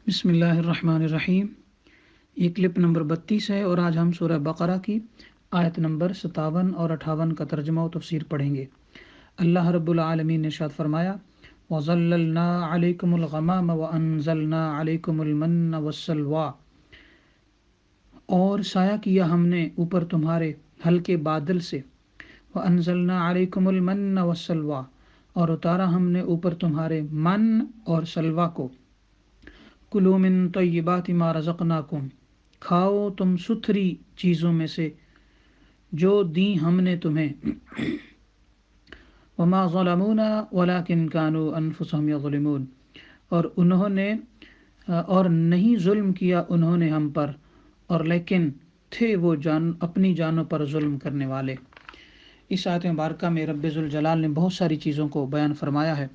بسم اللہ الرحمن الرحیم۔ یہ کلپ نمبر 32 ہے اور آج ہم سورہ بقرہ کی آیت نمبر 57 اور 58 کا ترجمہ و تفسیر پڑھیں گے۔ اللہ رب العالمین نے ارشاد فرمایا، وَظَلَّلْنَا عَلَيْكُمُ الْغَمَامَ وَأَنزَلْنَا عَلَيْكُمُ الْمَنَّ وَالسَّلْوَىٰ، اور سایہ کیا ہم نے اوپر تمہارے ہلکے بادل سے، وَأَنزَلْنَا عَلَيْكُمُ الْمَنَّ وَالسَّلْوَىٰ، اور اتارا ہم نے اوپر تمہارے من اور سلوہ کو، کلوا من طیبات ما رزقناکم، کھاؤ تم ستھری چیزوں میں سے جو دیں ہم نے تمہیں، وما ظلمونا ولکن کانوا انفسهم یظلمون، اور نہیں ظلم کیا انہوں نے ہم پر، اور لیکن تھے وہ اپنی جانوں پر ظلم کرنے والے۔ اس آیت مبارکہ میں رب ذوالجلال نے بہت ساری چیزوں کو بیان فرمایا ہے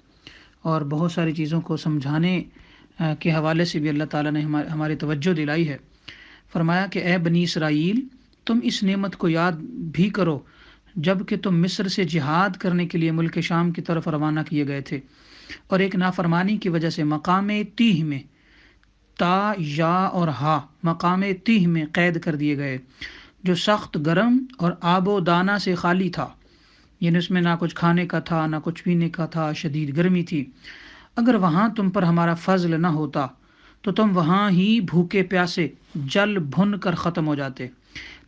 اور بہت ساری چیزوں کو سمجھانے کے حوالے سے بھی اللہ تعالیٰ نے ہماری توجہ دلائی ہے۔ فرمایا کہ اے بنی اسرائیل، تم اس نعمت کو یاد بھی کرو جب کہ تم مصر سے جہاد کرنے کے لیے ملک شام کی طرف روانہ کیے گئے تھے، اور ایک نافرمانی کی وجہ سے مقام تیہ میں، تا یا اور ہا، مقام تیہ میں قید کر دیے گئے، جو سخت گرم اور آب و دانہ سے خالی تھا، یعنی اس میں نہ کچھ کھانے کا تھا نہ کچھ پینے کا تھا، شدید گرمی تھی۔ اگر وہاں تم پر ہمارا فضل نہ ہوتا تو تم وہاں ہی بھوکے پیاسے جل بھن کر ختم ہو جاتے،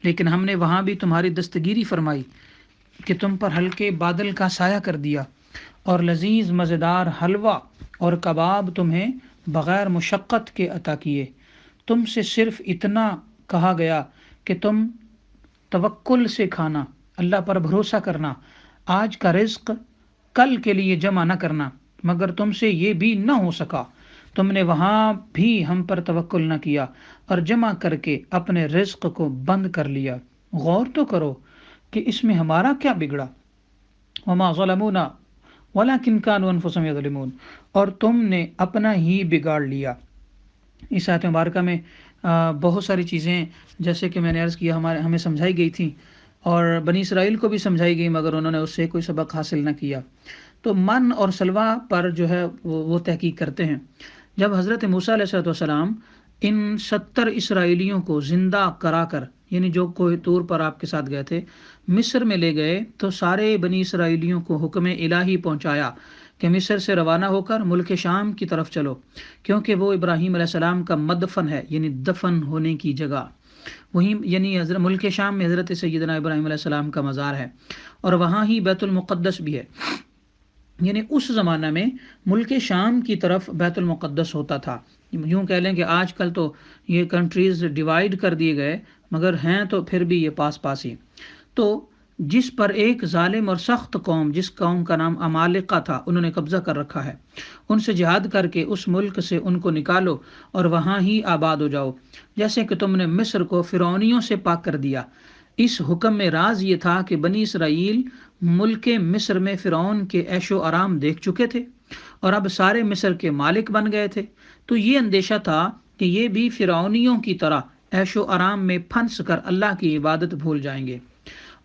لیکن ہم نے وہاں بھی تمہاری دستگیری فرمائی کہ تم پر ہلکے بادل کا سایہ کر دیا، اور لذیذ مزیدار حلوہ اور کباب تمہیں بغیر مشقت کے عطا کیے۔ تم سے صرف اتنا کہا گیا کہ تم توکل سے کھانا، اللہ پر بھروسہ کرنا، آج کا رزق کل کے لیے جمع نہ کرنا، مگر تم سے یہ بھی نہ ہو سکا۔ تم نے وہاں بھی ہم پر توکل نہ کیا اور جمع کر کے اپنے رزق کو بند کر لیا۔ غور تو کرو کہ اس میں ہمارا کیا بگڑا۔ وما ظلمونا ولکن کانوا انفسهم یظلمون، اور تم نے اپنا ہی بگاڑ لیا۔ اس آیت مبارکہ میں بہت ساری چیزیں، جیسے کہ میں نے عرض کیا، ہمیں سمجھائی گئی تھیں، اور بنی اسرائیل کو بھی سمجھائی گئی، مگر انہوں نے اس سے کوئی سبق حاصل نہ کیا۔ تو من اور سلوہ پر جو ہے وہ تحقیق کرتے ہیں۔ جب حضرت موسیٰ علیہ السلام ان 70 اسرائیلیوں کو زندہ کرا کر، یعنی جو کوہ طور پر آپ کے ساتھ گئے تھے، مصر میں لے گئے، تو سارے بنی اسرائیلیوں کو حکم الہی پہنچایا کہ مصر سے روانہ ہو کر ملک شام کی طرف چلو، کیونکہ وہ ابراہیم علیہ السلام کا مدفن ہے، یعنی دفن ہونے کی جگہ، وہیں یعنی ملک شام میں حضرت سیدنا ابراہیم علیہ السلام کا مزار ہے، اور وہاں ہی بیت المقدس بھی ہے۔ یعنی اس زمانہ میں ملک شام کی طرف بیت المقدس ہوتا تھا۔ یوں کہہ لیں کہ آج کل تو یہ کنٹریز ڈیوائیڈ کر دیے گئے، مگر ہیں تو پھر بھی یہ پاس پاس ہی۔ تو جس پر ایک ظالم اور سخت قوم، جس قوم کا نام عمالقہ تھا، انہوں نے قبضہ کر رکھا ہے، ان سے جہاد کر کے اس ملک سے ان کو نکالو اور وہاں ہی آباد ہو جاؤ، جیسے کہ تم نے مصر کو فرعونیوں سے پاک کر دیا۔ اس حکم میں راز یہ تھا کہ بنی اسرائیل ملک مصر میں فرعون کے عیش و آرام دیکھ چکے تھے اور اب سارے مصر کے مالک بن گئے تھے، تو یہ اندیشہ تھا کہ یہ بھی فرعونیوں کی طرح عیش و آرام میں پھنس کر اللہ کی عبادت بھول جائیں گے۔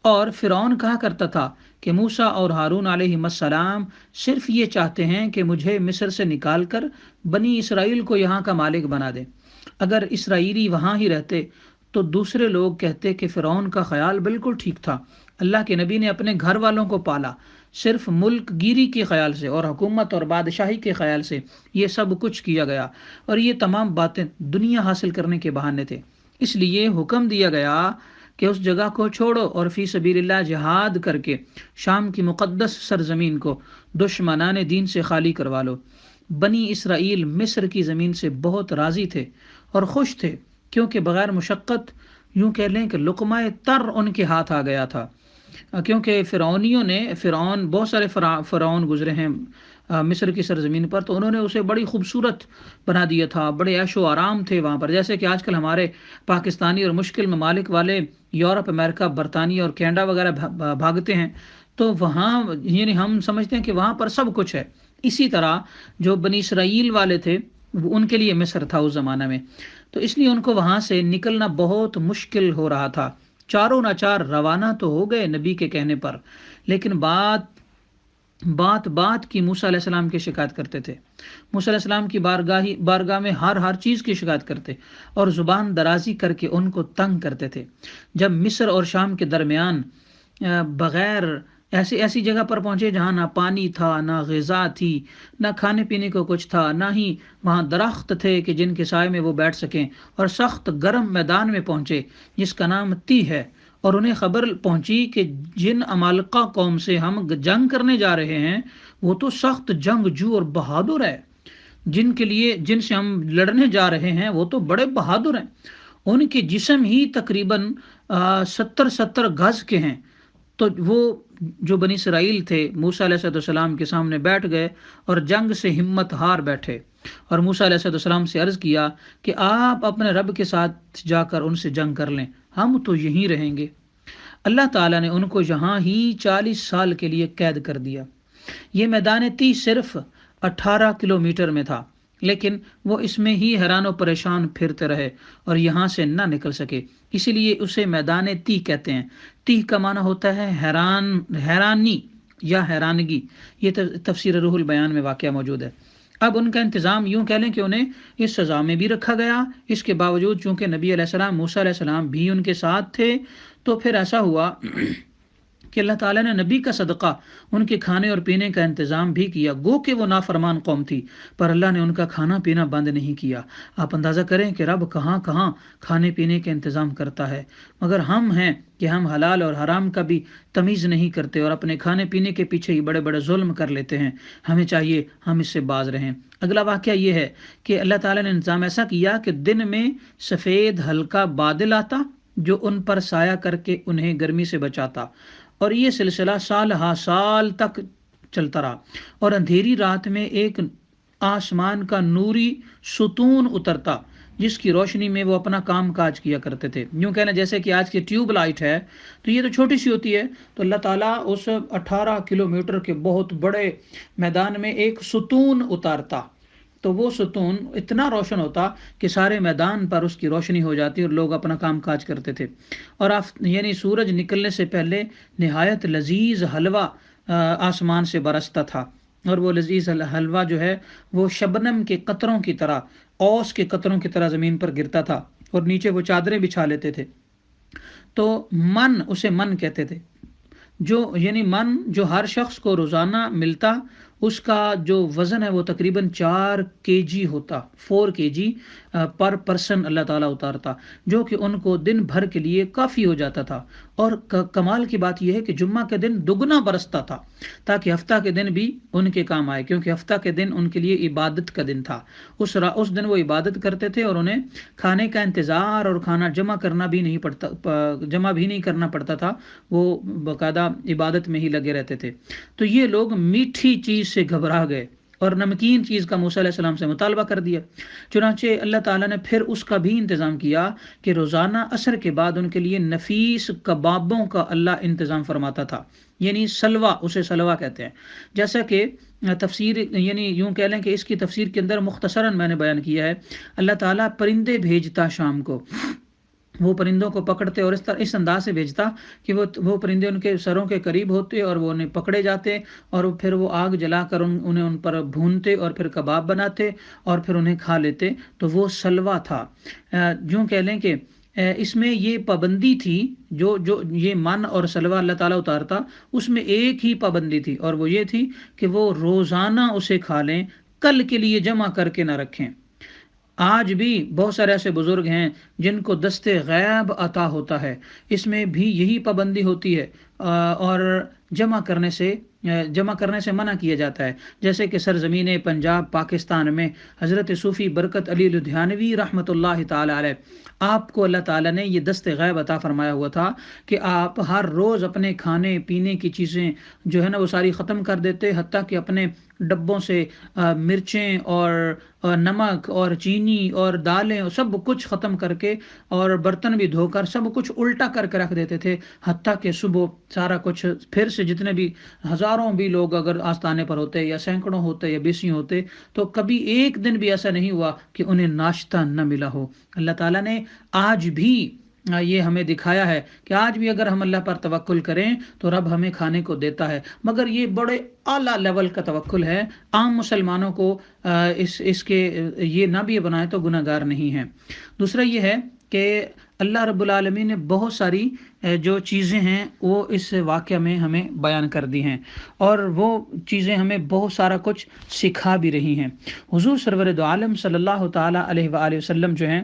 اور فرعون کہا کرتا تھا کہ موسیٰ اور ہارون علیہ السلام صرف یہ چاہتے ہیں کہ مجھے مصر سے نکال کر بنی اسرائیل کو یہاں کا مالک بنا دیں۔ اگر اسرائیلی وہاں ہی رہتے تو دوسرے لوگ کہتے کہ فرعون کا خیال بالکل ٹھیک تھا، اللہ کے نبی نے اپنے گھر والوں کو پالا صرف ملک گیری کے خیال سے اور حکومت اور بادشاہی کے خیال سے، یہ سب کچھ کیا گیا، اور یہ تمام باتیں دنیا حاصل کرنے کے بہانے تھے۔ اس لیے حکم دیا گیا کہ اس جگہ کو چھوڑو اور فی سبیل اللہ جہاد کر کے شام کی مقدس سرزمین کو دشمنان دین سے خالی کروا لو۔ بنی اسرائیل مصر کی زمین سے بہت راضی تھے اور خوش تھے، کیونکہ بغیر مشقت، یوں کہہ لیں کہ لقمہ تر ان کے ہاتھ آ گیا تھا، کیونکہ فرعون بہت سارے فرعون گزرے ہیں مصر کی سرزمین پر، تو انہوں نے اسے بڑی خوبصورت بنا دیا تھا، بڑے عیش و آرام تھے وہاں پر، جیسے کہ آج کل ہمارے پاکستانی اور مشکل ممالک والے یورپ، امریکہ، برطانیہ اور کینیڈا وغیرہ بھاگتے ہیں، تو وہاں یعنی ہم سمجھتے ہیں کہ وہاں پر سب کچھ ہے۔ اسی طرح جو بنی اسرائیل والے تھے، ان کے لیے مصر تھا اس زمانہ میں، تو اس لیے ان کو وہاں سے نکلنا بہت مشکل ہو رہا تھا۔ چاروں ناچار روانہ تو ہو گئے نبی کے کہنے پر، لیکن بات بات بات کی موسیٰ علیہ السلام کی شکایت کرتے تھے، موسیٰ علیہ السلام کی بارگاہ میں ہر چیز کی شکایت کرتے اور زبان درازی کر کے ان کو تنگ کرتے تھے۔ جب مصر اور شام کے درمیان بغیر ایسی جگہ پر پہنچے جہاں نہ پانی تھا، نہ غذا تھی، نہ کھانے پینے کو کچھ تھا، نہ ہی وہاں درخت تھے کہ جن کے سائے میں وہ بیٹھ سکیں، اور سخت گرم میدان میں پہنچے جس کا نام تی ہے، اور انہیں خبر پہنچی کہ جن عمالقہ قوم سے ہم جنگ کرنے جا رہے ہیں وہ تو سخت جنگجو اور بہادر ہے، جن سے ہم لڑنے جا رہے ہیں وہ تو بڑے بہادر ہیں، ان کے جسم ہی تقریباً 70 گز کے ہیں۔ تو وہ جو بنی اسرائیل تھے موسیٰ علیہ السلام کے سامنے بیٹھ گئے اور جنگ سے ہمت ہار بیٹھے، اور موسیٰ علیہ السلام سے عرض کیا کہ آپ اپنے رب کے ساتھ جا کر ان سے جنگ کر لیں، ہم تو یہیں رہیں گے۔ اللہ تعالیٰ نے ان کو یہاں ہی 40 سال کے لیے قید کر دیا۔ یہ میدان تی صرف 18 کلومیٹر میں تھا، لیکن وہ اس میں ہی حیران و پریشان پھرتے رہے اور یہاں سے نہ نکل سکے، اسی لیے اسے میدان تی کہتے ہیں۔ تی کا معنی ہوتا ہے حیرانی یا حیرانگی، یہ تفسیر روح البیان میں واقعہ موجود ہے۔ اب ان کا انتظام یوں کہہ لیں کہ انہیں اس سزا میں بھی رکھا گیا، اس کے باوجود چونکہ نبی علیہ السلام موسیٰ علیہ السلام بھی ان کے ساتھ تھے، تو پھر ایسا ہوا کہ اللہ تعالیٰ نے نبی کا صدقہ ان کے کھانے اور پینے کا انتظام بھی کیا، گو کہ وہ نافرمان قوم تھی، پر اللہ نے ان کا کھانا پینا بند نہیں کیا۔ آپ اندازہ کریں کہ رب کہاں کہاں کھانے پینے کا انتظام کرتا ہے، مگر ہم ہیں کہ ہم حلال اور حرام کا بھی تمیز نہیں کرتے اور اپنے کھانے پینے کے پیچھے ہی بڑے بڑے ظلم کر لیتے ہیں۔ ہمیں چاہیے ہم اس سے باز رہیں۔ اگلا واقعہ یہ ہے کہ اللہ تعالیٰ نے انتظام ایسا کیا کہ دن میں سفید ہلکا بادل آتا جو ان پر سایہ کر کے انہیں گرمی سے بچاتا، اور یہ سلسلہ سال ہا سال تک چلتا رہا، اور اندھیری رات میں ایک آسمان کا نوری ستون اترتا جس کی روشنی میں وہ اپنا کام کاج کیا کرتے تھے۔ یوں کہنا جیسے کہ آج کی ٹیوب لائٹ ہے تو یہ تو چھوٹی سی ہوتی ہے، تو اللہ تعالیٰ اس 18 کلومیٹر کے بہت بڑے میدان میں ایک ستون اتارتا، تو وہ ستون اتنا روشن ہوتا کہ سارے میدان پر اس کی روشنی ہو جاتی اور لوگ اپنا کام کاج کرتے تھے، اور یعنی سورج نکلنے سے پہلے نہایت لذیذ حلوہ آسمان سے برستا تھا، اور وہ لذیذ حلوہ جو ہے وہ شبنم کے قطروں کی طرح، اوس کے قطروں کی طرح زمین پر گرتا تھا، اور نیچے وہ چادریں بچھا لیتے تھے۔ تو اسے من کہتے تھے، یعنی من جو ہر شخص کو روزانہ ملتا، اس کا جو وزن ہے وہ تقریباً 4 kg ہوتا، 4 kg پر پرسن اللہ تعالیٰ اتارتا، جو کہ ان کو دن بھر کے لیے کافی ہو جاتا تھا۔ اور کمال کی بات یہ ہے کہ جمعہ کے دن دگنا برستا تھا تاکہ ہفتہ کے دن بھی ان کے کام آئے، کیونکہ ہفتہ کے دن ان کے لیے عبادت کا دن تھا۔ اس دن وہ عبادت کرتے تھے اور انہیں کھانے کا انتظار اور کھانا جمع بھی نہیں کرنا پڑتا تھا، وہ باقاعدہ عبادت میں ہی لگے رہتے تھے۔ تو یہ لوگ میٹھی چیز سے گھبرا گئے اور نمکین چیز کا موسیٰ علیہ السلام سے مطالبہ کر دیا۔ چنانچہ اللہ تعالیٰ نے پھر اس کا بھی انتظام کیا کہ روزانہ عصر کے بعد ان کے لیے نفیس کبابوں کا اللہ انتظام فرماتا تھا، یعنی سلوہ، اسے سلوہ کہتے ہیں۔ جیسا کہ تفسیر، یعنی یوں کہہ لیں کہ اس کی تفسیر کے اندر مختصراً میں نے بیان کیا ہے، اللہ تعالیٰ پرندے بھیجتا شام کو، وہ پرندوں کو پکڑتے اور اس انداز سے بھیجتا کہ وہ پرندے ان کے سروں کے قریب ہوتے اور وہ انہیں پکڑے جاتے، اور پھر وہ آگ جلا کر انہیں ان پر بھونتے اور پھر کباب بناتے اور پھر انہیں کھا لیتے، تو وہ سلوہ تھا۔ یوں کہہ لیں کہ اس میں یہ پابندی تھی، جو یہ من اور سلوہ اللہ تعالیٰ اتارتا، اس میں ایک ہی پابندی تھی، اور وہ یہ تھی کہ وہ روزانہ اسے کھا لیں، کل کے لیے جمع کر کے نہ رکھیں۔ آج بھی بہت سارے ایسے بزرگ ہیں جن کو دست غیب عطا ہوتا ہے، اس میں بھی یہی پابندی ہوتی ہے، اور جمع کرنے سے منع کیا جاتا ہے۔ جیسے کہ سرزمین پنجاب پاکستان میں حضرت صوفی برکت علی لدھیانوی رحمۃ اللہ تعالی علیہ، آپ کو اللہ تعالیٰ نے یہ دست غیب عطا فرمایا ہوا تھا کہ آپ ہر روز اپنے کھانے پینے کی چیزیں جو ہے نا وہ ساری ختم کر دیتے، حتیٰ کہ اپنے ڈبوں سے مرچیں اور نمک اور چینی اور دالیں سب کچھ ختم کر کے، اور برتن بھی دھو کر سب کچھ الٹا کر کے رکھ دیتے تھے، حتیٰ کہ صبح سارا کچھ پھر سے جتنے بھی ہزاروں بھی لوگ اگر آستانے پر ہوتے یا سینکڑوں ہوتے یا بیسیوں ہوتے، تو کبھی ایک دن بھی ایسا نہیں ہوا کہ انہیں ناشتہ نہ ملا ہو۔ اللہ تعالیٰ نے آج بھی یہ ہمیں دکھایا ہے کہ آج بھی اگر ہم اللہ پر توکل کریں تو رب ہمیں کھانے کو دیتا ہے، مگر یہ بڑے اعلیٰ لیول کا توکل ہے۔ عام مسلمانوں کو اس کے یہ نہ بھی بنائے تو گناہ گار نہیں ہیں۔ دوسرا یہ ہے کہ اللہ رب العالمین نے بہت ساری جو چیزیں ہیں وہ اس واقعہ میں ہمیں بیان کر دی ہیں، اور وہ چیزیں ہمیں بہت سارا کچھ سکھا بھی رہی ہیں۔ حضور سرور دو عالم صلی اللہ تعالیٰ علیہ وآلہ وسلم جو ہیں،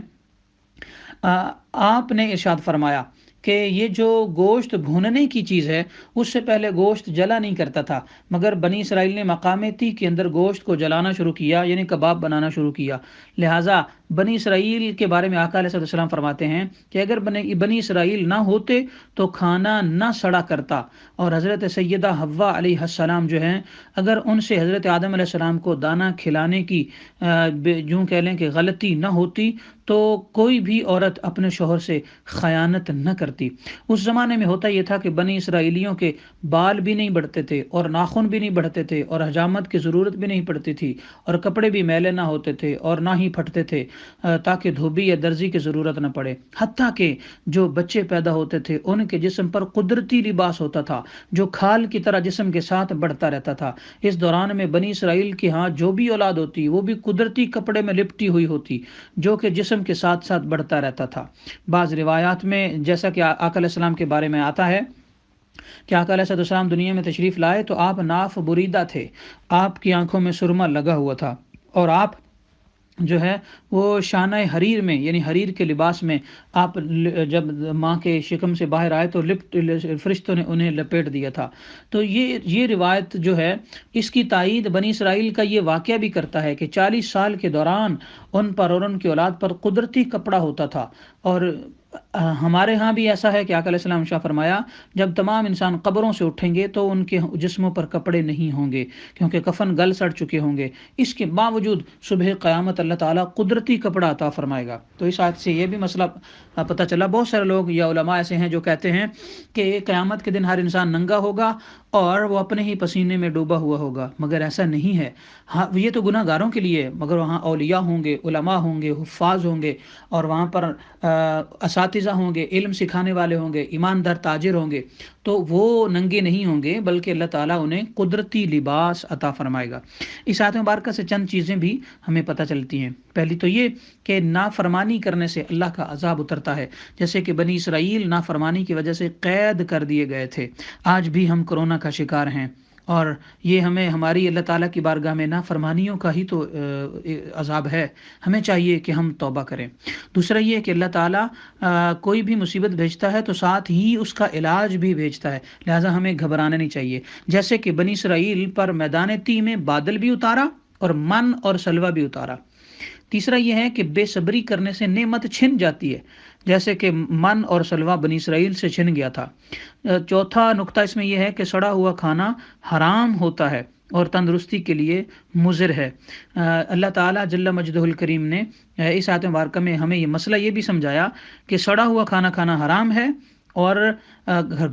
آپ نے ارشاد فرمایا کہ یہ جو گوشت بھوننے کی چیز ہے، اس سے پہلے گوشت جلا نہیں کرتا تھا، مگر بنی اسرائیل نے مقام تی کے اندر گوشت کو جلانا شروع کیا، یعنی کباب بنانا شروع کیا۔ لہٰذا بنی اسرائیل کے بارے میں آقا علیہ السلام فرماتے ہیں کہ اگر بنی اسرائیل نہ ہوتے تو کھانا نہ سڑا کرتا، اور حضرت سیدہ حوا علیہ السلام جو ہیں، اگر ان سے حضرت آدم علیہ السلام کو دانہ کھلانے کی یوں کہہ لیں کہ غلطی نہ ہوتی تو کوئی بھی عورت اپنے شوہر سے خیانت نہ کرتی۔ اس زمانے میں ہوتا یہ تھا کہ بنی اسرائیلیوں کے بال بھی نہیں بڑھتے تھے، اور ناخن بھی نہیں بڑھتے تھے، اور حجامت کی ضرورت بھی نہیں پڑتی تھی، اور کپڑے بھی میلے نہ ہوتے تھے اور نہ ہی پھٹتے تھے، تاکہ دھوبی یا درزی کی ضرورت نہ پڑے۔ حتیٰ کہ جو بچے پیدا ہوتے تھے ان کے جسم پر قدرتی لباس ہوتا تھا جو کھال کی طرح جسم کے ساتھ بڑھتا رہتا تھا۔ اس دوران میں بنی اسرائیل کے ہاں جو بھی اولاد ہوتی وہ بھی قدرتی کپڑے میں لپٹی ہوئی ہوتی، جو کہ جسم کے ساتھ ساتھ بڑھتا رہتا تھا۔ بعض روایات میں جیسا کہ آقا علیہ السلام کے بارے میں آتا ہے کہ آقا علیہ السلام دنیا میں تشریف لائے تو آپ ناف بریدہ تھے، آپ کی آنکھوں میں سرما لگا ہوا تھا، اور آپ جو ہے وہ شانہ حریر میں یعنی حریر کے لباس میں آپ جب ماں کے شکم سے باہر آئے تو فرشتوں نے انہیں لپیٹ دیا تھا۔ تو یہ روایت جو ہے اس کی تائید بنی اسرائیل کا یہ واقعہ بھی کرتا ہے کہ 40 سال کے دوران ان پر اور ان کی اولاد پر قدرتی کپڑا ہوتا تھا۔ اور ہمارے ہاں بھی ایسا ہے کہ آقا علیہ السلام شاہ فرمایا جب تمام انسان قبروں سے اٹھیں گے تو ان کے جسموں پر کپڑے نہیں ہوں گے، کیونکہ کفن گل سڑ چکے ہوں گے۔ اس کے باوجود صبح قیامت اللہ تعالیٰ قدرتی کپڑا عطا فرمائے گا۔ تو اس آیت سے یہ بھی مسئلہ پتہ چلا۔ بہت سارے لوگ یا علماء ایسے ہیں جو کہتے ہیں کہ قیامت کے دن ہر انسان ننگا ہوگا اور وہ اپنے ہی پسینے میں ڈوبا ہوا ہوگا، مگر ایسا نہیں ہے۔ ہاں یہ تو گناہ گاروں کے لیے، مگر وہاں اولیاء ہوں گے، علماء ہوں گے، حفاظ ہوں گے، اور وہاں پر اساتذہ ہوں گے، علم سکھانے والے ہوں گے، ایماندار تاجر ہوں گے، تو وہ ننگے نہیں ہوں گے، بلکہ اللہ تعالیٰ انہیں قدرتی لباس عطا فرمائے گا۔ اس آیت مبارکہ سے چند چیزیں بھی ہمیں پتہ چلتی ہیں۔ پہلی تو یہ کہ نافرمانی کرنے سے اللہ کا عذاب اترتا ہے، جیسے کہ بنی اسرائیل نافرمانی کی وجہ سے قید کر دیے گئے تھے۔ آج بھی ہم کورونا کا شکار ہیں، اور یہ ہمیں ہماری اللہ تعالیٰ کی بارگاہ میں نافرمانیوں کا ہی تو عذاب ہے۔ ہمیں چاہیے کہ ہم توبہ کریں۔ دوسرا یہ کہ اللہ تعالیٰ کوئی بھی مصیبت بھیجتا ہے تو ساتھ ہی اس کا علاج بھی بھیجتا ہے، لہٰذا ہمیں گھبرانا نہیں چاہیے۔ جیسے کہ بنی اسرائیل پر میدان تی میں بادل بھی اتارا اور من اور سلوہ بھی اتارا۔ تیسرا یہ ہے کہ بے صبری کرنے سے نعمت چھن جاتی ہے، جیسے کہ من اور سلوہ بنی اسرائیل سے چھن گیا تھا۔ چوتھا نقطہ اس میں یہ ہے کہ سڑا ہوا کھانا حرام ہوتا ہے اور تندرستی کے لیے مضر ہے۔ اللہ تعالیٰ جل مجدہ الکریم نے اس آیت مبارکہ میں ہمیں یہ مسئلہ یہ بھی سمجھایا کہ سڑا ہوا کھانا کھانا حرام ہے، اور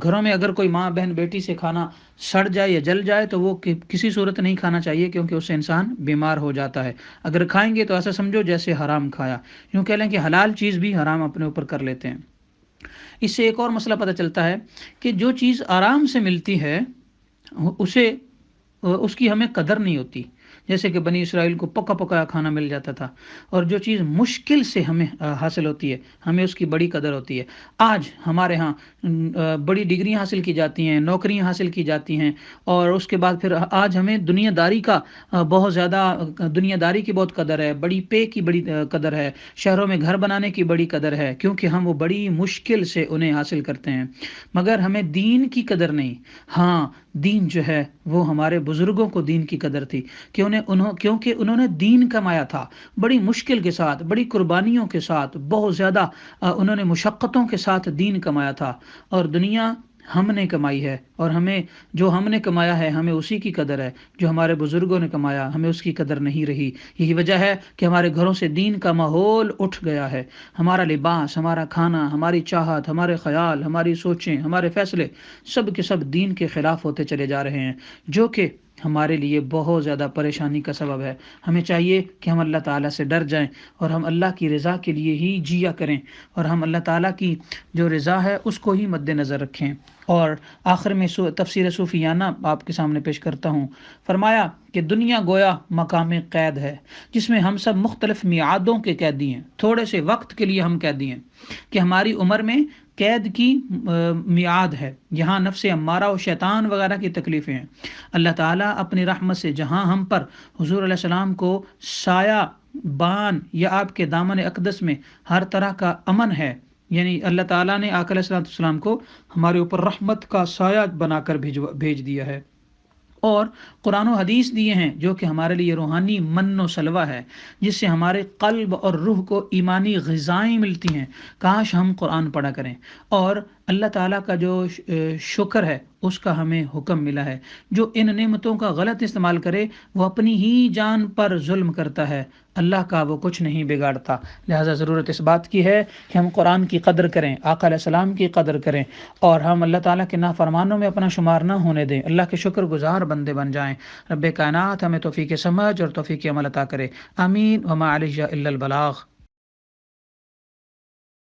گھروں میں اگر کوئی ماں بہن بیٹی سے کھانا سڑ جائے یا جل جائے تو وہ کسی صورت نہیں کھانا چاہیے، کیونکہ اس سے انسان بیمار ہو جاتا ہے۔ اگر کھائیں گے تو ایسا سمجھو جیسے حرام کھایا، یوں کہہ لیں کہ حلال چیز بھی حرام اپنے اوپر کر لیتے ہیں۔ اس سے ایک اور مسئلہ پتہ چلتا ہے کہ جو چیز آرام سے ملتی ہے اس کی ہمیں قدر نہیں ہوتی۔ جیسے کہ بنی اسرائیل کو پکا پکایا کھانا مل جاتا تھا، اور جو چیز مشکل سے ہمیں حاصل ہوتی ہے ہمیں اس کی بڑی قدر ہوتی ہے۔ آج ہمارے ہاں بڑی ڈگریاں حاصل کی جاتی ہیں، نوکریاں حاصل کی جاتی ہیں، اور اس کے بعد پھر آج ہمیں دنیا داری کی بہت قدر ہے، بڑی پے کی بڑی قدر ہے، شہروں میں گھر بنانے کی بڑی قدر ہے، کیونکہ ہم وہ بڑی مشکل سے انہیں حاصل کرتے ہیں، مگر ہمیں دین کی قدر نہیں۔ ہاں دین جو ہے وہ ہمارے بزرگوں کو دین کی قدر تھی، کیونکہ انہوں نے دین کمایا تھا بڑی مشکل کے ساتھ، بڑی قربانیوں کے ساتھ، بہت زیادہ انہوں نے مشقتوں کے ساتھ دین کمایا تھا۔ اور دنیا ہم نے کمائی ہے، اور جو ہم نے کمایا ہے ہمیں اسی کی قدر ہے، جو ہمارے بزرگوں نے کمایا ہمیں اس کی قدر نہیں رہی۔ یہی وجہ ہے کہ ہمارے گھروں سے دین کا ماحول اٹھ گیا ہے۔ ہمارا لباس، ہمارا کھانا، ہماری چاہت، ہمارے خیال، ہماری سوچیں، ہمارے فیصلے سب کے سب دین کے خلاف ہوتے چلے جا رہے ہیں، جو کہ ہمارے لیے بہت زیادہ پریشانی کا سبب ہے۔ ہمیں چاہیے کہ ہم اللہ تعالیٰ سے ڈر جائیں اور ہم اللہ کی رضا کے لیے ہی جیا کریں، اور ہم اللہ تعالیٰ کی جو رضا ہے اس کو ہی مد نظر رکھیں۔ اور آخر میں تفسیر صوفیانہ آپ کے سامنے پیش کرتا ہوں۔ فرمایا کہ دنیا گویا مقام قید ہے جس میں ہم سب مختلف میعادوں کے قیدی ہیں، تھوڑے سے وقت کے لیے ہم قیدی ہیں کہ ہماری عمر میں قید کی میعاد ہے، یہاں نفس امارہ و شیطان وغیرہ کی تکلیفیں ہیں۔ اللہ تعالیٰ اپنی رحمت سے جہاں ہم پر حضور علیہ السلام کو سایہ بان یا آپ کے دامن اقدس میں ہر طرح کا امن ہے، یعنی اللہ تعالیٰ نے آقا علیہ السلام کو ہمارے اوپر رحمت کا سایہ بنا کر بھیج دیا ہے، اور قرآن و حدیث دیے ہیں جو کہ ہمارے لیے روحانی من و سلوہ ہے، جس سے ہمارے قلب اور روح کو ایمانی غذائیں ملتی ہیں۔ کاش ہم قرآن پڑھا کریں، اور اللہ تعالیٰ کا جو شکر ہے اس کا ہمیں حکم ملا ہے۔ جو ان نعمتوں کا غلط استعمال کرے وہ اپنی ہی جان پر ظلم کرتا ہے، اللہ کا وہ کچھ نہیں بگاڑتا۔ لہٰذا ضرورت اس بات کی ہے کہ ہم قرآن کی قدر کریں، آقا علیہ السلام کی قدر کریں، اور ہم اللہ تعالیٰ کے نافرمانوں میں اپنا شمار نہ ہونے دیں، اللہ کے شکر گزار بندے بن جائیں۔ رب کائنات ہمیں توفیق سمجھ اور توفیق عمل عطا کرے، آمین۔ وما علیہ الا البلاغ۔